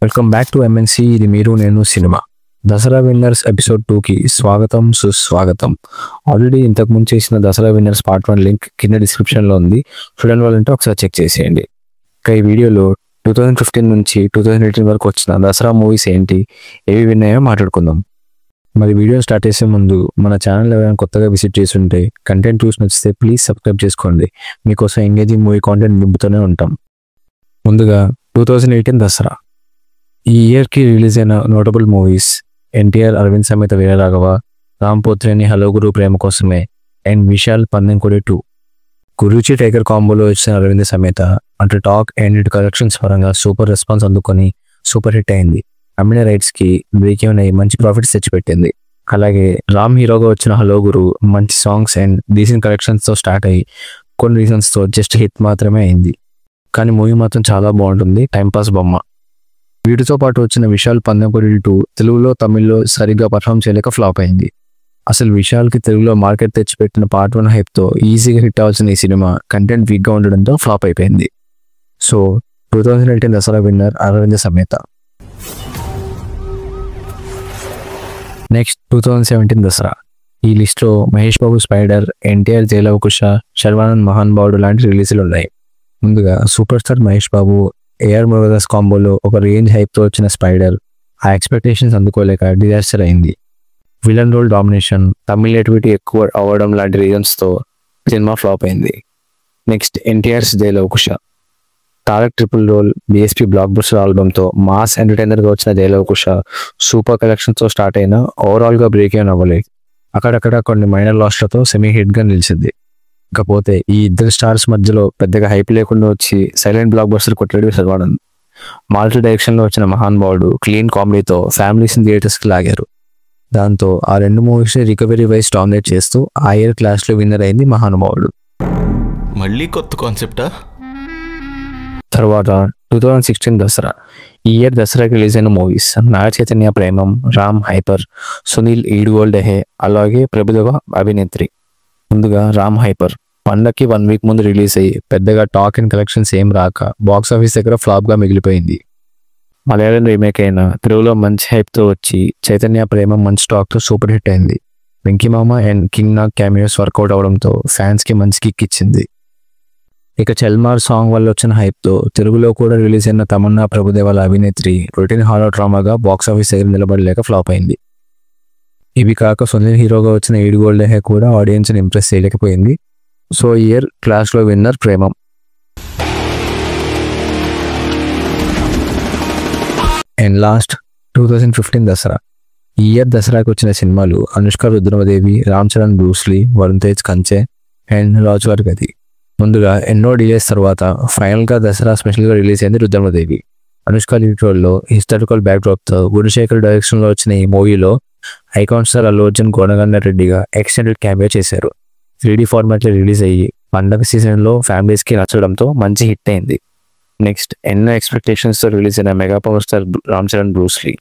Welcome back to MNC. ఇది మీరు నేను సినిమా దసరా విన్నర్స్ ఎపిసోడ్ 2కి స్వాగతం సుస్వాగతం. ఆల్రెడీ ఇంతకు ముందు చేసిన దసరా విన్నర్స్ పార్ట్ 1 లింక్ కింద డిస్క్రిప్షన్లో ఉంది. చూడని వాళ్ళంటే ఒకసారి చెక్ చేసేయండి. ఇక ఈ వీడియోలో 2015 నుంచి 2018 వరకు వచ్చిన దసరా మూవీస్ ఏంటి, ఏవి విన్నాయో మాట్లాడుకుందాం. మరి వీడియో స్టార్ట్ చేసే ముందు మన ఛానల్ ఎవరైనా కొత్తగా విజిట్ చేస్తుంటే కంటెంట్ చూసి నచ్చితే ప్లీజ్ సబ్స్క్రైబ్ చేసుకోండి. మీకోసం ఎంగేజింగ్ మూవీ కాంటెంట్ నింపుతూనే ఉంటాం. ముందుగా 2018 దసరా. ఈ ఇయర్కి రిలీజ్ అయిన notable movies NTR Arvind Sametha Veeraraghava, Ram పోత్రేని hello గురు ప్రేమ కోసమే అండ్ విశాల్ పందెంకొడి 2. గురూజీ టైగర్ కాంబోలో వచ్చిన అరవింద్ సమేత అటు టాక్ అండ్ కలెక్షన్స్ పరంగా సూపర్ రెస్పాన్స్ అందుకొని సూపర్ హిట్ అయింది. అమ్మిన రైట్స్కి బ్రేక్ ఈవెన్ అయ్యి మంచి ప్రాఫిట్స్ తెచ్చిపెట్టింది. అలాగే రామ్ హీరోగా వచ్చిన హలో గురు మంచి సాంగ్స్ అండ్ డీసెంట్ కలెక్షన్స్తో స్టార్ట్ అయ్యి కొన్ని రీజన్స్తో జస్ట్ హిట్ మాత్రమే అయింది. కానీ మూవీ మాత్రం చాలా బాగుంటుంది, టైంపాస్ బొమ్మ. వీటితో పాటు వచ్చిన విశాల్ పందెంకొడి 2 తెలుగులో తమిళ్లో సరిగ్గా పర్ఫామ్ చేయలేక ఫ్లాప్ అయింది. అసలు విశాల్కి తెలుగులో మార్కెట్ తెచ్చిపెట్టిన పార్ట్ 1 హైప్తో ఈజీగా హిట్ అవ్వాల్సిన ఈ సినిమా కంటెంట్ వీక్గా ఉండడంతో ఫ్లాప్ అయిపోయింది. So 2018 Dasara winner Aravind Sametha. Next 2017 Dasara. ఈ లిస్ట్లో Mahesh Babu Spyder, NTR Jai Lava Kusa, Sharwanand Mahanubhavudu లాంటి రిలీజులు ఉన్నాయి. ముందుగా super star Mahesh Babu AR Murugadoss కాంబోలో ఒక రేంజ్ హైప్తో వచ్చిన స్పైడర్ ఆ ఎక్స్పెక్టేషన్స్ అందుకోలేక డిజాస్టర్ అయింది. Villain role domination, Tamil nativity ఎక్కువ అవ్వడం లాంటి రీజన్స్తో సినిమా ఫ్లాప్ అయింది. Next NTR's Jai Lava Kusa. Tarak triple role, బిఎస్పీ బ్లాక్ బస్టర్ ఆల్బమ్తో మాస్ ఎంటర్టైనర్గా వచ్చిన జయలవకుశ సూపర్ కలెక్షన్స్తో స్టార్ట్ అయినా ఓవరాల్గా బ్రేక్ ఏం అవ్వలేదు. అక్కడక్కడ కొన్ని మైనర్ లాస్లతో సెమీ హిట్గా నిలిచింది. ఇకపోతే ఈ ఇద్దరు స్టార్స్ మధ్యలో పెద్దగా హైప్ లేకుండా వచ్చి సైలెంట్ బ్లాక్ బస్టర్ కొట్లాడి శర్వానంద్. మాల్టీ డైరెక్షన్లో వచ్చిన మహాన్ బావుడు క్లీన్ కామెడీతో ఫ్యామిలీస్ని థియేటర్స్కి లాగారు. దాంతో ఆ రెండు మూవీస్ రికవరీ వైజ్ డామినేట్ చేస్తూ ఆ ఇయర్ క్లాస్లో విన్నర్ అయింది మహానుభావుడు. మళ్ళీ కొత్త కాన్సెప్టా? తర్వాత 2016 దసరా. ఈ ఇయర్ దసరాకి రిలీజ్ అయిన మూవీస్ నాగ చైతన్య ప్రేమం, రామ్ హైపర్, సునీల్ ఈడ్గోల్డ్ హే, అలాగే ప్రభుదేవ అభినేత్రి. ముందుగా రామ్ హైపర్ పండక్కి 1 వీక్ ముందు రిలీజ్ అయ్యి పెద్దగా టాక్ అండ్ కలెక్షన్స్ ఏం రాక బాక్స్ ఆఫీస్ దగ్గర ఫ్లాప్గా మిగిలిపోయింది. మలయాళం రీమేక్ అయిన తెలుగులో మంచి హైప్తో వచ్చి చైతన్య ప్రేమ మంచి టాక్తో సూపర్ హిట్ అయింది. Venky Mama and king Nag cameos work out అవడంతో ఫ్యాన్స్కి మంచి కిక్ ఇచ్చింది. ఇక చల్మార్ సాంగ్ వల్ల వచ్చిన హైప్తో తెలుగులో కూడా రిలీజ్ అయిన తమన్నా ప్రభుదేవాల అభినేత్రి రొటీన్ హారర్ డ్రామాగా బాక్స్ ఆఫీస్ దగ్గర నిలబడలేక ఫ్లాప్ అయింది. ఇవి కాక సునీల్ హీరోగా వచ్చిన ఈడ్గోల్డ్ హే కూడా ఆడియన్స్ని ఇంప్రెస్ చేయలేకపోయింది. సో ఇయర్ క్లాస్లో winner Premam. And last 2015 Dasara. ఈ ఇయర్ దసరాకి వచ్చిన సినిమాలు అనుష్క రుద్రమదేవి, రామ్ చరణ్ బ్రూస్లీ, వరుణ్ తేజ్ కంచె అండ్ రాజుగారి గది. ముందుగా ఎన్నో డిలేస్ తర్వాత ఫైనల్గా దసరా స్పెషల్గా రిలీజ్ అయింది రుద్రమదేవి. అనుష్క లీడ్ రోల్లో హిస్టారికల్ బ్యాక్డ్రాప్తో గుణశేఖర్ డైరెక్షన్లో వచ్చిన ఈ మూవీలో ఐకాన్ స్టార్ అల్లు అర్జున్ గోనగండ రెడ్డిగా ఎక్స్టెండెడ్ క్యామియో చేశారు. 3D ఫార్మాట్లో రిలీజ్ అయ్యి పండగ సీజన్లో ఫ్యామిలీస్కి నచ్చడంతో మంచి హిట్ అయింది. నెక్స్ట్ ఎన్నో ఎక్స్పెక్టేషన్స్తో రిలీజ్ అయిన mega power star Ram Charan Bruce Lee.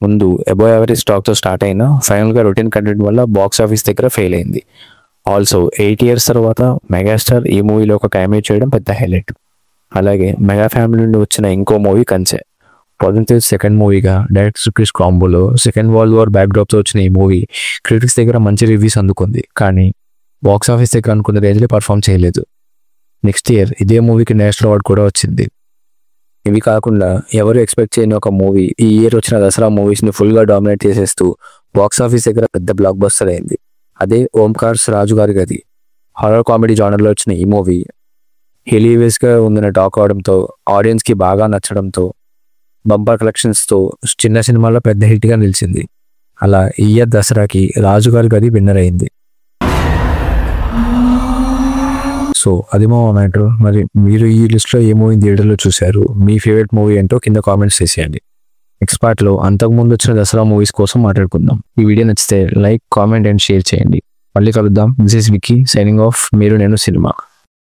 ముందు అబోవ్ యావరేజ్ స్టాక్తో స్టార్ట్ అయినా ఫైనల్గా రొటీన్ కంటెంట్ వల్ల బాక్స్ ఆఫీస్ దగ్గర ఫెయిల్ అయింది. ఆల్సో 8 years తర్వాత మెగాస్టార్ ఈ మూవీలో ఒక క్యామియో చేయడం పెద్ద హైలైట్. అలాగే మెగా ఫ్యామిలీ నుండి వచ్చిన ఇంకో మూవీ కంచె. వరుణ్ తేజ్ సెకండ్ మూవీగా డైరెక్టర్ క్రిష్ కాంబోలో సెకండ్ వరల్డ్ వార్ బ్యాక్డ్రాప్తో వచ్చిన ఈ మూవీ క్రిటిక్స్ దగ్గర మంచి రివ్యూస్ అందుకుంది, కానీ బాక్స్ ఆఫీస్ దగ్గర అనుకున్న రేంజ్లో పర్ఫామ్ చేయలేదు. నెక్స్ట్ ఇయర్ ఇదే మూవీకి నేషనల్ అవార్డు కూడా వచ్చింది. ఇవి కాకుండా ఎవరు ఎక్స్పెక్ట్ చేయని ఒక మూవీ ఈ ఇయర్ వచ్చిన దసరా మూవీస్ని ఫుల్గా డామినేట్ చేసేస్తూ బాక్స్ ఆఫీస్ దగ్గర పెద్ద బ్లాక్ బస్టర్ అయింది. అదే ఓంకార్స్ రాజుగారి గది. హారర్ కామెడీ జానర్లో వచ్చిన ఈ మూవీ హెలీవేస్గా ఉందని టాక్ అవడంతో ఆడియన్స్కి బాగా నచ్చడంతో బంపర్ కలెక్షన్స్తో చిన్న సినిమాలో పెద్ద హిట్గా నిలిచింది. అలా ఈ ఇయర్ దసరాకి రాజుగారి గది విన్నర్ అయింది. సో అది మా మ్యాటర్. మరి మీరు ఈ లిస్ట్లో ఏ మూవీ థియేటర్లో చూశారు, మీ ఫేవరెట్ మూవీ ఏంటో కింద కామెంట్స్ చేసేయండి. నెక్స్ట్ పార్ట్లో అంతకుముందు వచ్చిన దసరా మూవీస్ కోసం మాట్లాడుకుందాం. ఈ వీడియో నచ్చితే లైక్, కామెంట్ అండ్ షేర్ చేయండి. మళ్ళీ కలుద్దాం. This is Vicky signing off. మీరు నేను సినిమా.